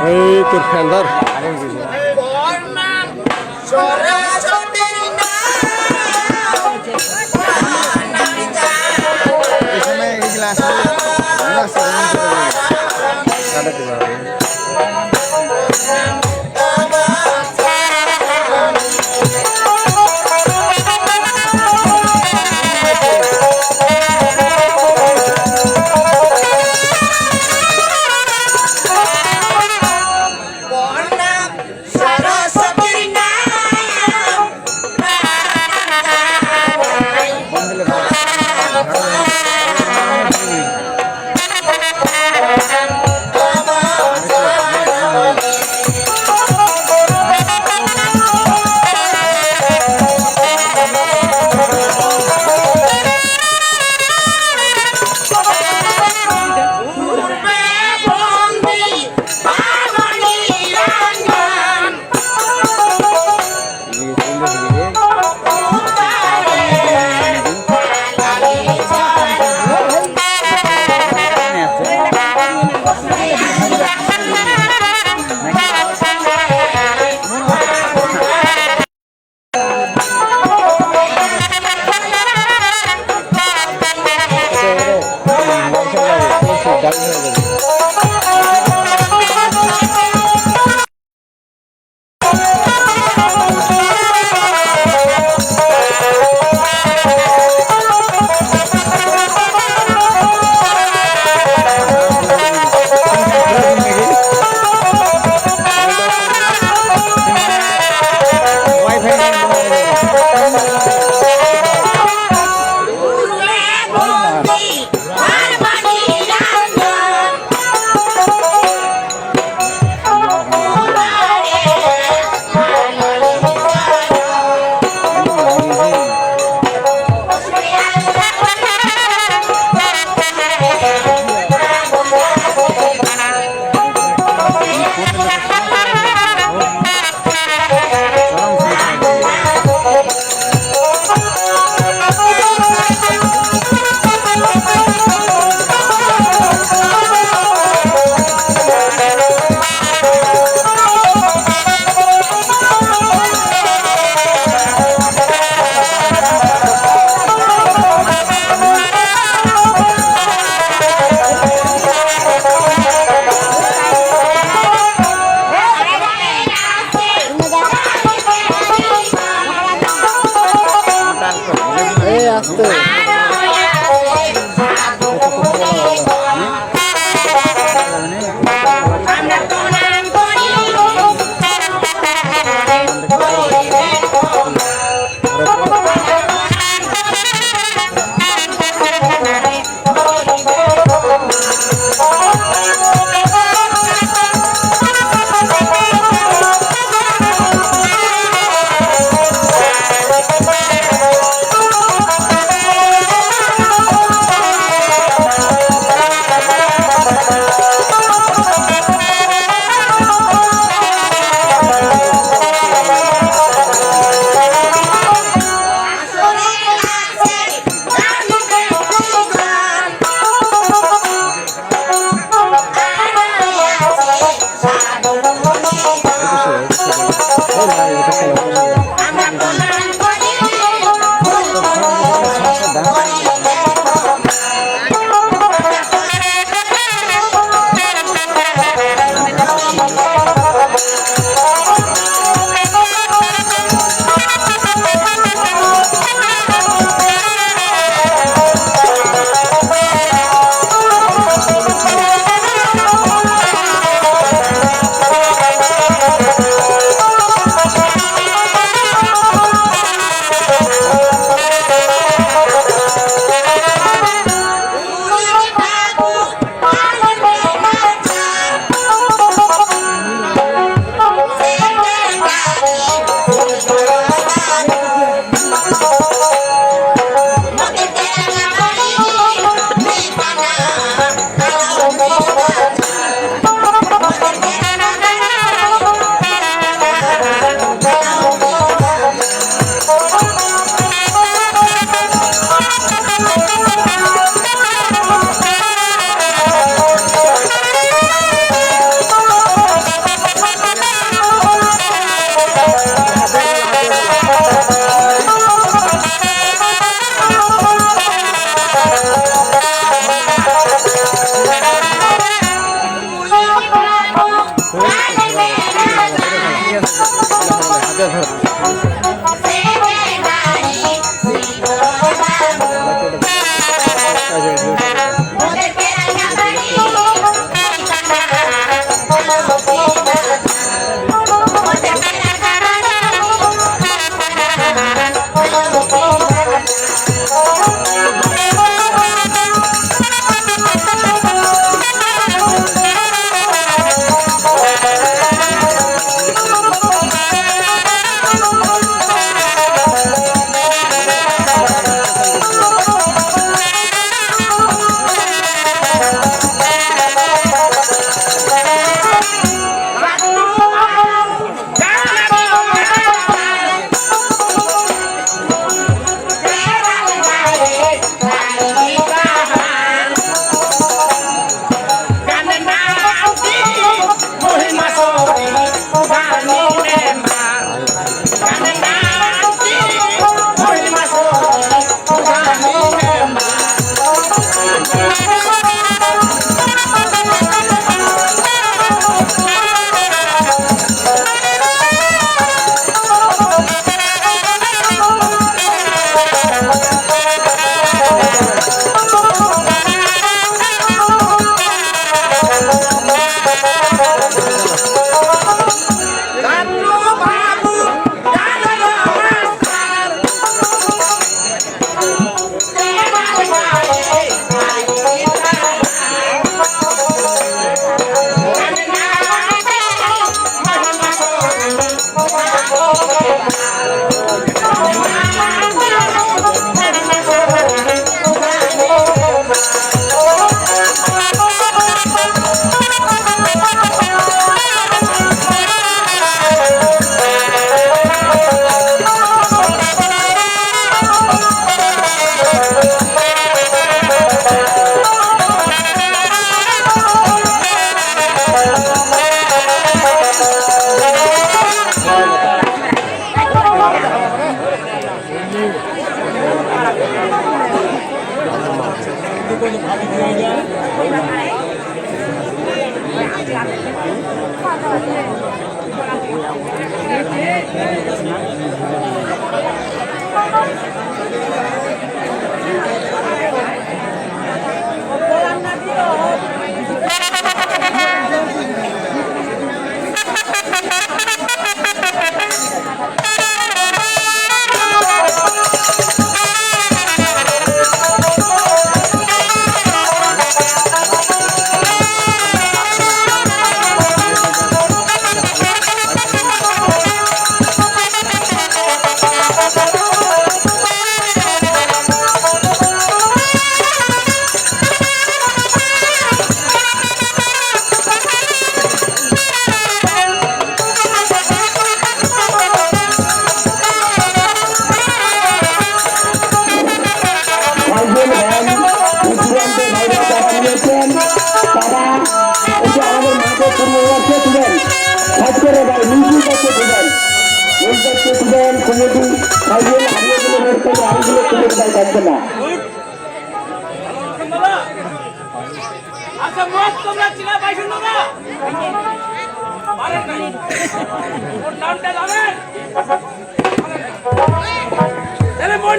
এই তোর ফ্যান্ডার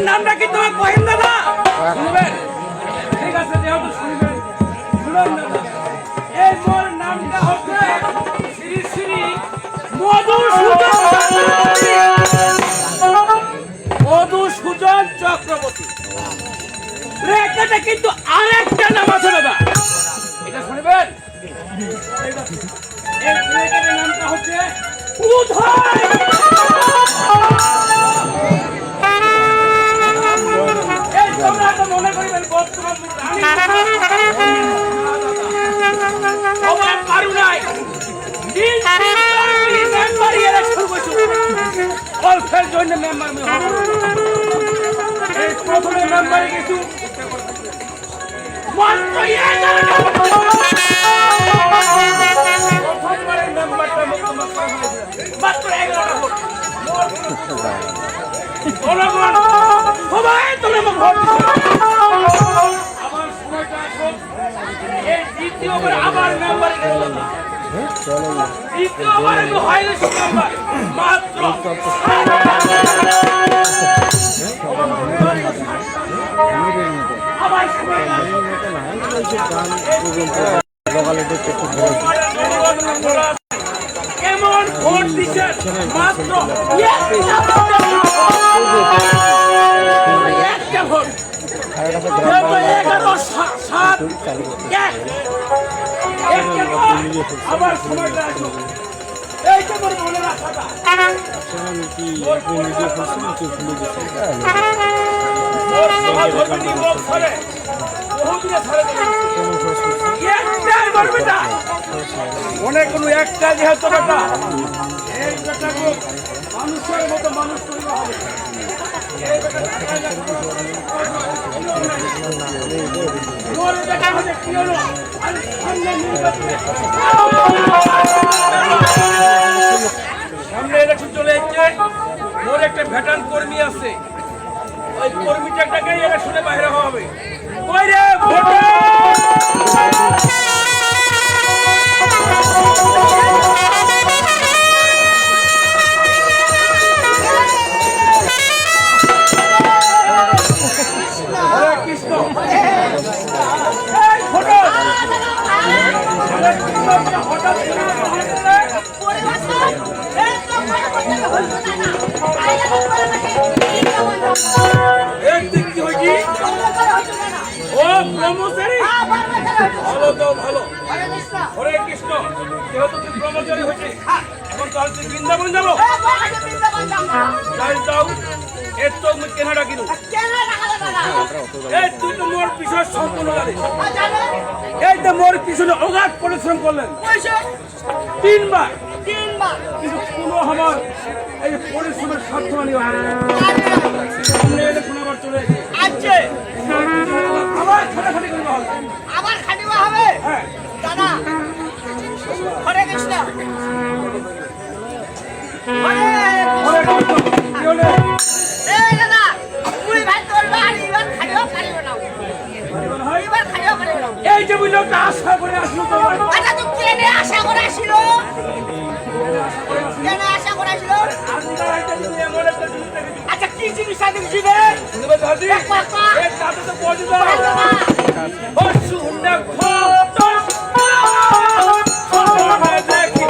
নামটা কি তোমার কহিন দাদা শুনবেন ঠিক আছে যেহেতু শুনবেন শুনুন দাদা এই মোর নামটা হচ্ছে শ্রী শ্রী মধুসূদন চক্রবর্তী এখানে কিন্তু আরেকটা নাম আছে দাদা এটা শুনবেন এই ছেলেটার নামটা হচ্ছে উদয় মনে করিবেন বর্তমান পারু নাই অল্পের জন্য মেম্বার প্রথমে মেম্বারে কিছু মাত্র মাত্র 11টা ভোট জনগণ সবাই তোলে ভোট আবার সময়টা আসুক এই দ্বিতীয়বার আবার মেম্বারে দ্বিতীয়বার হয়নি মেম্বার মাত্র আবার সময় কেমন ভোট দিচ্ছেন মাত্র একটা ভোট 11-7-1 আবার সময়টা আসো এই তো মোর মনের আশাটা মনে কোনো একটা যেহেতু বেটা এই বেটাকে মানুষের মতো মানুষ করতে হবে এই বেটা কি হলো সামনে ইলেকশন চলে যাচ্ছে মোর একটা ভেটান কর্মী আছে ওই কর্মীটাকে ইলেকশনে বাইরে হবে কই রে বৃন্দাবন যাবো কেনাডা কিনো তুই তো মোর পিছনে সম্পূর্ণ জানিস এই তো মোর পিছনে অগাধ পরিশ্রম করলেন 3 বার কিন্তু কোনো আমার এই পরিশ্রমের সার্থমানি সামনে শোনাবার চলে আসছে আবার খাটাখাটি করতে হবে আবার খাটিবা হবে হ্যাঁ দাদা হরে কৃষ্ণ এই দাদা তুই ভাই তোর বাড়ি এবার খাটিবা পারিব না এবার খাটিবা পারিব না এই যে বুঝলো আশা করে আসলো তো আচ্ছা তুই কেনে আশা করে আসিল কেনে আশা করে আসিল আচ্ছা কি জিনিস আছে দিবে শুনবে দাদি এই দাদা তো বলি দাও ও শুননা খোটা খোটা দেখি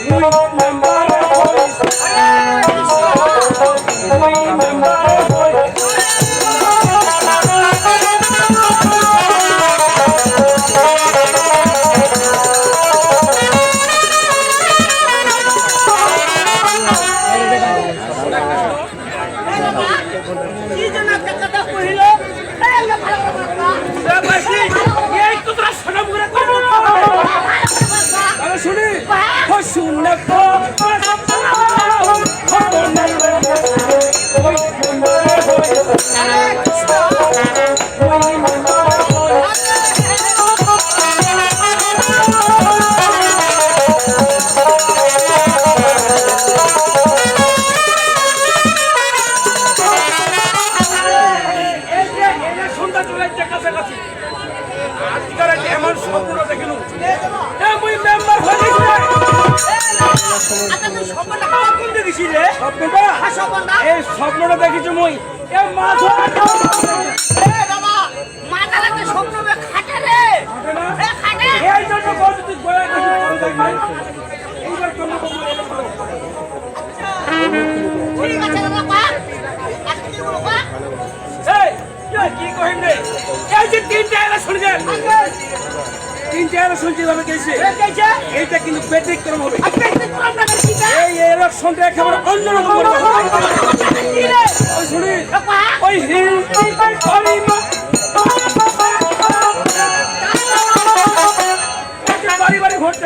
মুই মেম্বার হইস মুই মেম্বার হইস কি জন্য একটা কথা কহিল এই না ভালো কথা বাসি এই তো তোরা শোনা মুরা করব আরে শুনি ও শুননা খোটা এই স্বপ্নটা দেখেছি মই এই জন্য তুই কি কহিম রে এই যে 3টা এরা শুনছেন 3টা এরা শুনছি ভাবে কেছে এইটা কিন্তু ব্যতিক্রম হবে এই ইলেকশনটা একেবারে অন্যরকম ওই শুনি ওই হিন্দি বাড়ি বাড়ি ভোট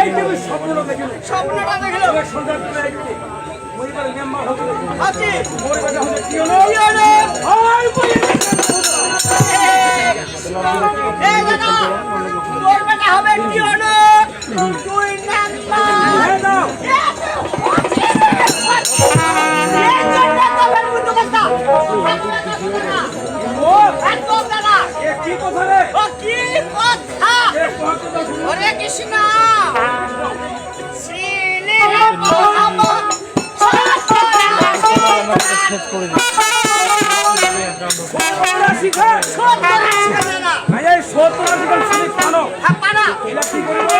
এই তুমি স্বপ্নটা দেখিলে স্বপ্নটা দেখলো তবে সন্ধ্যা করে একটি পরিবারের মেম্বার হতে আছি পরিবারের হতে কি হলো কি হলো আর পরিবার এই দাদা তোর বেটা হবে কি হলো তুই নাম্বার হ্যাঁ দাও এই জন্য তো বলবো কথা ও একদম দাদা এ কি কথা রে ও কি কথা এ কথা শুনো হরে কৃষ্ণ শ্রীলীলা মহামা শিখা ভাই এই 70 শিখান শুনি কানো এটা কি করব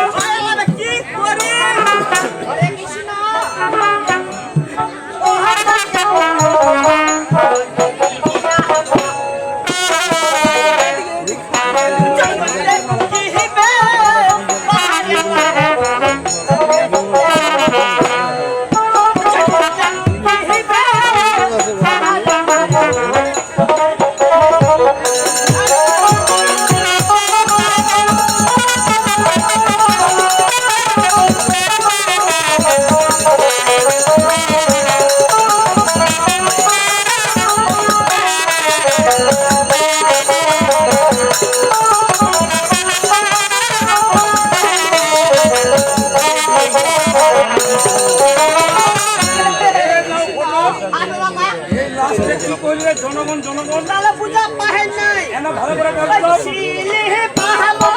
এই লাস্টে কি কইলে জনগণ জনগণ পূজা পাহেন নাই এনা ভালো করে বলতো শ্রীলীলা পাহাবো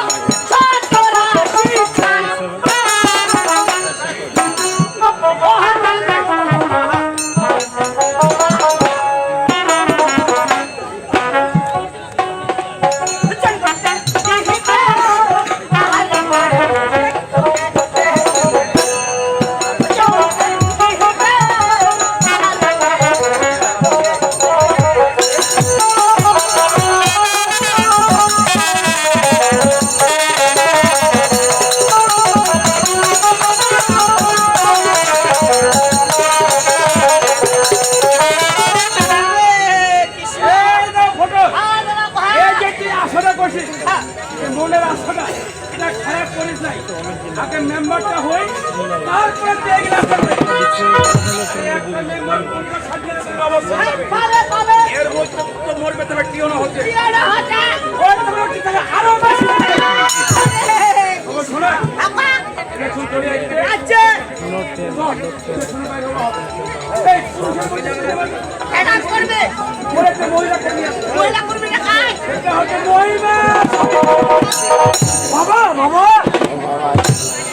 ছাত্রা শিক্ষা এই দাও ফটো এই যে তুই আশাটা করছিস এই মনের আশাটা এটা খারাপ করিস নাই আগে মেম্বারটা হই তারপরে দেখি না করবে একটা মেম্বার কোনটা সাজিয়ে রাখার অবস্থা হবে এর মধ্যে তো মরবে তবে কি না হচ্ছে ওই তো কি থাকে আরো বেশি ও শোনা এখন করে আইতে আচ্ছা শোনা ভাই এই পুরুষের বই যাবে এটা করবে ওরে তো মহিলাকে নিয়ে আসবে মহিলা করবে না কাজ এটা হচ্ছে মহিলা বাবা বাবা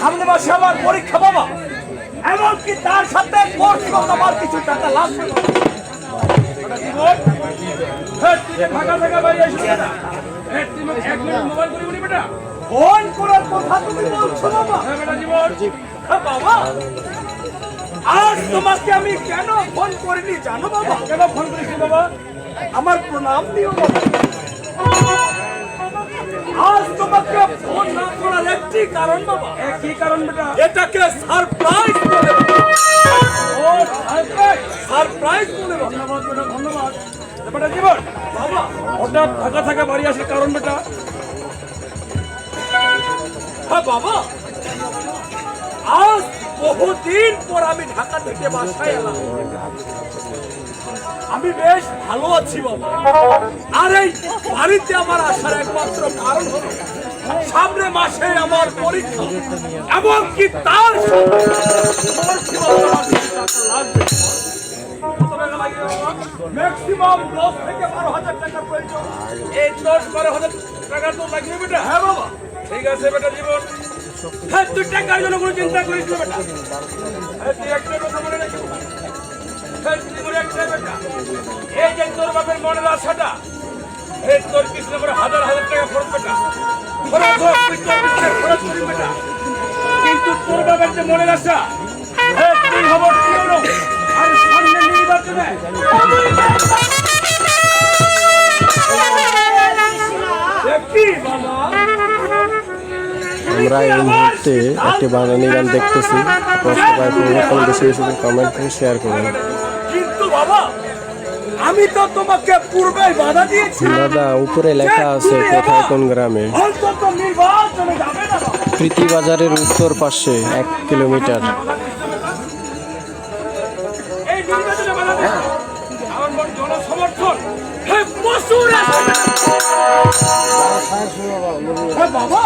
সামনে মাসে আমার পরীক্ষা বাবা এমনকি তার সাথে কোর্স আমার কিছু টাকা লাগবে ফাঁকা ফাঁকা বাড়ি আসবে না এক মিনিট মোবাইল করি উনি বেটা ফোন করার কথা তুমি বলছো বাবা হ্যাঁ বেটা জীবন হ্যাঁ বাবা আজ তোমাকে আমি কেন ফোন করিনি জানো বাবা কেন ফোন করেছি বাবা আমার প্রণাম দিও বাবা আজ তোমাকে ফোন না করার একটি কারণ বাবা কি কারণ বেটা এটাকে সারপ্রাইজ বলে ও সারপ্রাইজ বলে ধন্যবাদ বেটা ধন্যবাদ বেটা জীবন বাবা হঠাৎ থাকা থাকা বাড়ি আসার কারণ বেটা হ্যাঁ বাবা আজ বহুদিন পর আমি ঢাকা থেকে বাসায় এলাম আমি বেশ ভালো আছি বাবা আর এই বাড়িতে আমার আসার একমাত্র কারণ হলো সামনে মাসে আমার পরীক্ষা এমনকি তার ম্যাক্সিমাম 10 থেকে 12,000 টাকা প্রয়োজন এই 10-12,000 টাকা তো লাগবে বেটা হ্যাঁ বাবা ঠিক আছে বেটা জীবন হ্যাঁ তুই টাকার জন্য কোনো চিন্তা করিস না বেটা হ্যাঁ তুই একটা কথা মনে রাখিস এই যে তোর বাপের মনের আশাটা এই তোর পিছনে করে হাজার হাজার টাকা খরচ বেটা খরচ করি বেটা কিন্তু তোর বাপের যে মনের আশা তুই হব আর সামনে নির্বাচনে কি বাবা আমরা এই মুহূর্তে একটি বাঙালি গান দেখতেছি বেশি বেশি কমেন্ট করে শেয়ার করুন কিন্তু বাবা আমি তো তোমাকে পূর্বেই বাধা দিয়েছি দাদা উপরে লেখা আছে কোথায় কোন গ্রামে অন্তত নির্বাচনে যাবে না বাবা প্রীতি বাজারের উত্তর পাশে 1 কিলোমিটার। এই নির্বাচনে বাংলাদেশ আমার মোট জনসমর্থন প্রচুর আছে। বাবা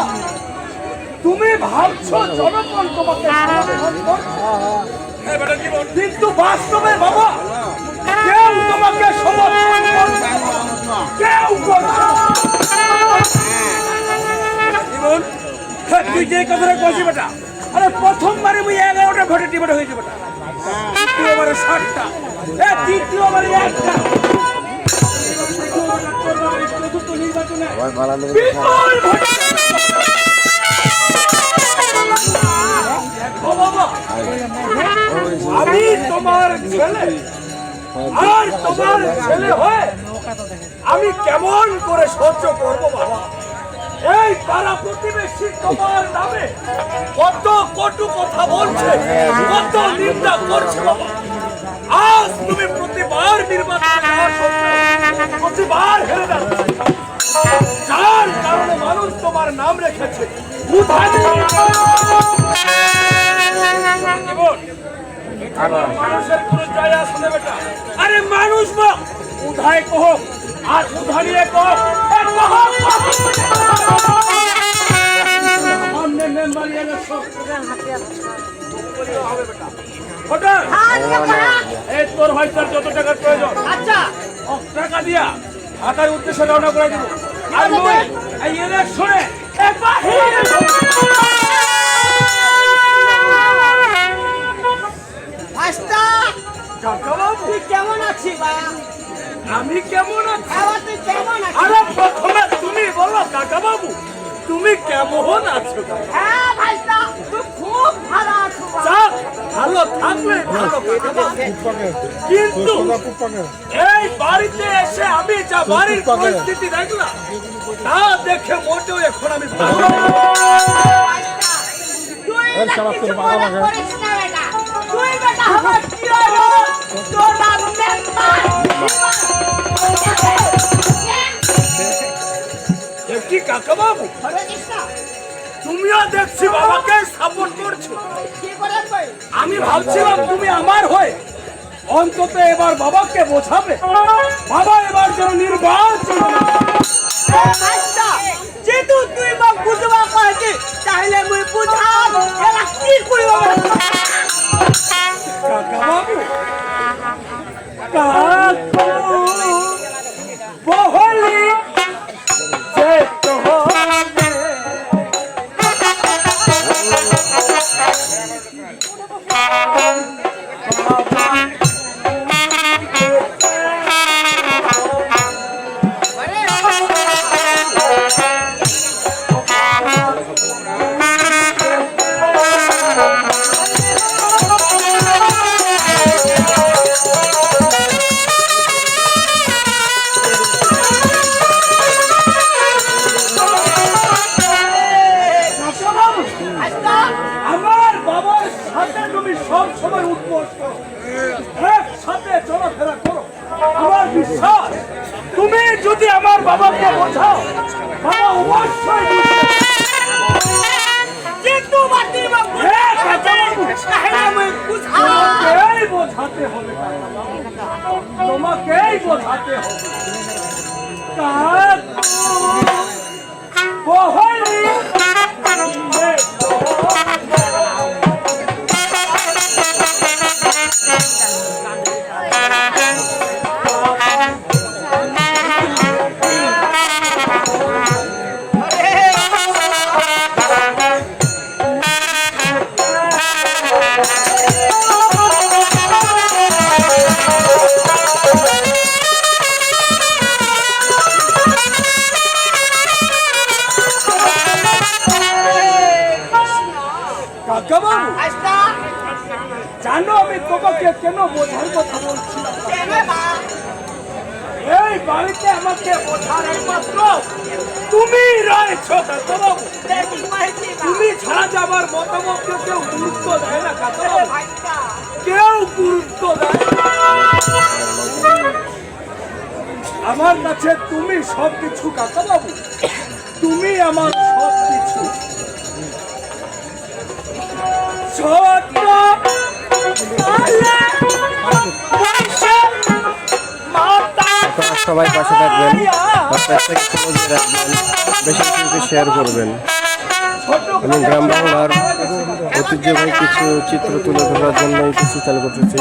তুমি ভাবছো জনগণ তোমাকে সমর্থন করছে, কিন্তু বাস্তবে বাবা কেউ তোমাকে সমর্থন করছে না। কেউ করছে না। জীবন, তুই যে কথাটা বলছি বেটা, আরে প্রথমবারে মুই 11টা ভোটে টিভেট হয়েছে বেটা, দ্বিতীয়বারে 60টা, তৃতীয়বারে 1টা, চতুর্থ নির্বাচনে বিপুল ভোটে। দেখো বাবা, আমি তোমার ছেলে আর তোমার ছেলে হয়ে আমি কেমন করে সহ্য করবো বাবা? এই পাড়া প্রতিবেশী তোমার নামে কত কটু কথা বলছে, কত নিন্দা করছে বাবা। আজ তুমি প্রতিবার নির্বাচনে যাওয়া সত্ত্বেও প্রতিবার হেরে যাচ্ছে, যার কারণে মানুষ তোমার নাম রেখেছে উধানি। মানুষের কোন যায় আসে না বেটা। আরে মানুষ উধায় কহ আর উধানিয়ে কহ, তোর ভাইটার যত টাকার প্রয়োজন আচ্ছা টাকা দিয়া ঢাকার উদ্দেশ্যে রওনা করে দিব। আর এই ইলেকশনে তুই কেমন আছিস ভাইয়া? আমি কেমন আছি? তুই কেমন আছিস? আরে প্রথমে তুমি বলো কাকা বাবু তুমি কেমন আছো? হ্যাঁ ভাইস্তা, তুই খুব ভালো আছো। যাক, ভালো থাকলে ভালো কাকা বাবু। কিন্তু এই বাড়িতে এসে আমি যা বাড়ির পরিস্থিতি দেখলাম তা দেখে মোটেও এখন আমি ভালো না। তুই কিছু মনে করিস না বেটা, তুই বেটা আমার প্রিয় লোক, তোর নাম মেম্বার। কি কাকা বাবু তুমিও দেখছি বাবাকে সাপোর্ট করছো। কি করে কই? আমি ভাবছিলাম তুমি আমার হয়ে অন্তত এবার বাবাকে বোঝাবে, বাবা এবার যেন নির্বাচন। ভাইস্তা, যেহেতু তুই মোক বুঝবা কইছি, তাহলে মুই বুঝাম এরা কি কইব। কাকা বাবু কাকু বহলি যে তোহরে আমার বাবার সাথে তুমি সব সময় উঠবোস করো, একসাথে চলাফেরা করো। আমার বিশ্বাস তুমি যদি আমার বাবাকে বোঝাও বাবা অবশ্যই বুঝবে। কিন্তু বাতি মোক তাহলে মুই বুঝাম। তোমাকেই বোঝাতে হবে কাকা বাবু, তোমাকেই বোঝাতে হবে। কাকু বহলি যে কাকা বাবু ভাইস্তা, জানো আমি তোমাকে কেন বোঝার কথা বলছিলাম? কেন বা? এই বাড়িতে আমাকে বোঝার একমাত্র তুমি রয়েছো কাকা বাবু। দেখি কইছি বা। তুমি ছাড়া যাবার মতামতকে কেউ গুরুত্ব দেয় না কাকা বাবু, ভাইস্তা, কেউ গুরুত্ব দেয় না। আমার কাছে তুমি সবকিছু কাকা বাবু, তুমি আমার সবকিছু। ছোট আপনারা সবাই পাশে থাকবেন, পেজটাকে ফলো দিয়ে রাখবেন, বেশি বেশি শেয়ার করবেন এবং গ্রাম বাংলার ঐতিহ্যবাহী কিছু চিত্র তুলে ধরার জন্য এই কিছু চালু করতেছি।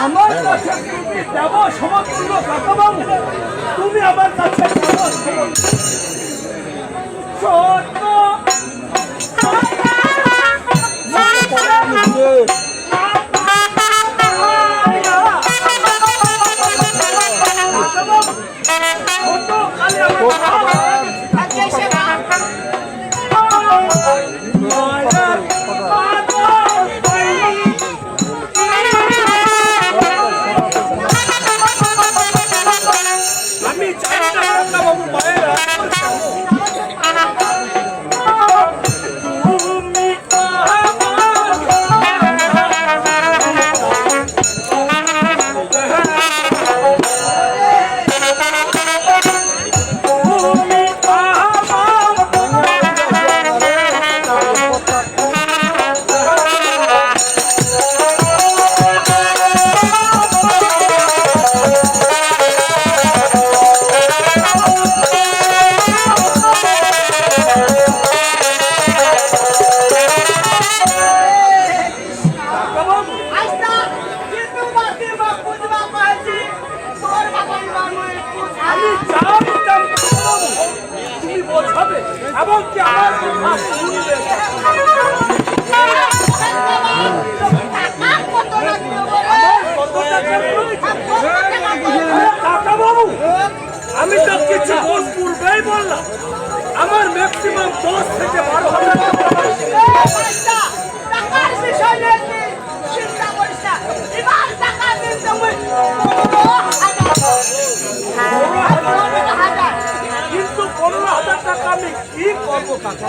আমার কাছে তুমি দেব সমতুল্য কাকাবাবু, তুমি আমার কাছে ছোট এমনকি আমার কাকাবাবু, আমি তো কিছু পূর্বেই বললাম আমার ম্যাক্সিমাম 10 থেকে 12,000 টাকার বিষয় নিয়ে চিন্তা করিস না, এবার টাকা দিতে হবে। কিন্তু 15,000 টাকা আমি কি করবো কাকা?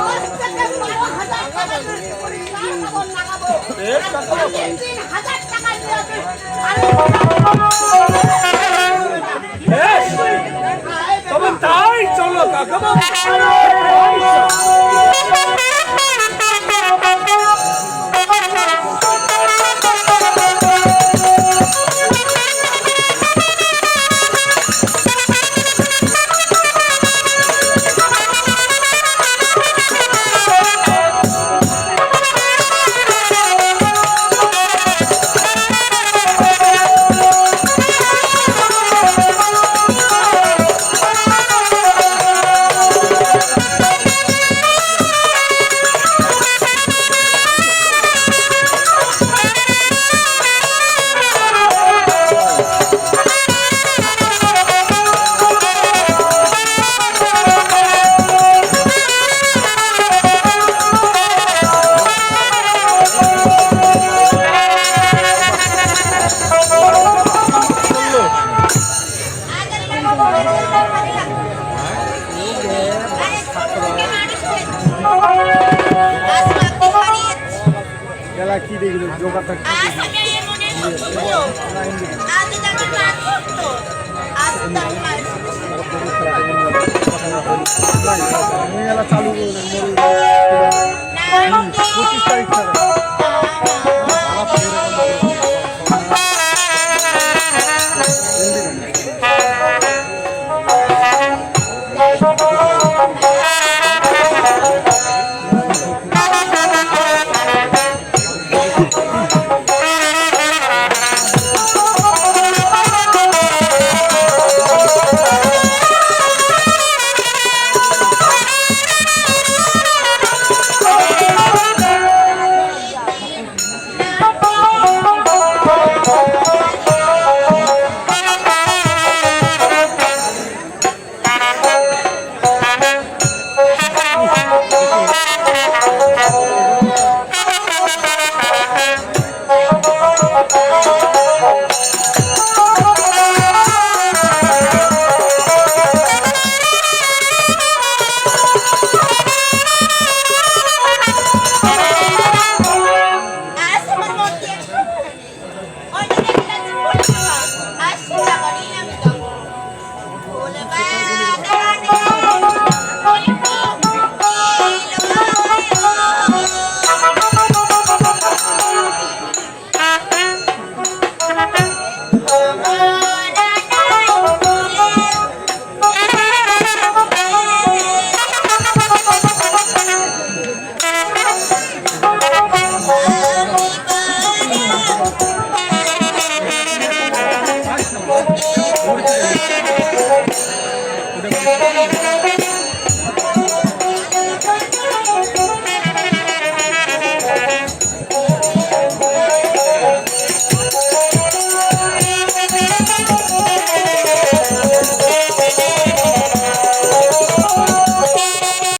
10 থেকে 12,000 টাকা দিয়ে পরিষ্কার খবর লাগাবো। 3,000 টাকা দিয়ে তবে তাই চলো কাকাবাবু। কি দেখলো জোগাড় থাকে চালু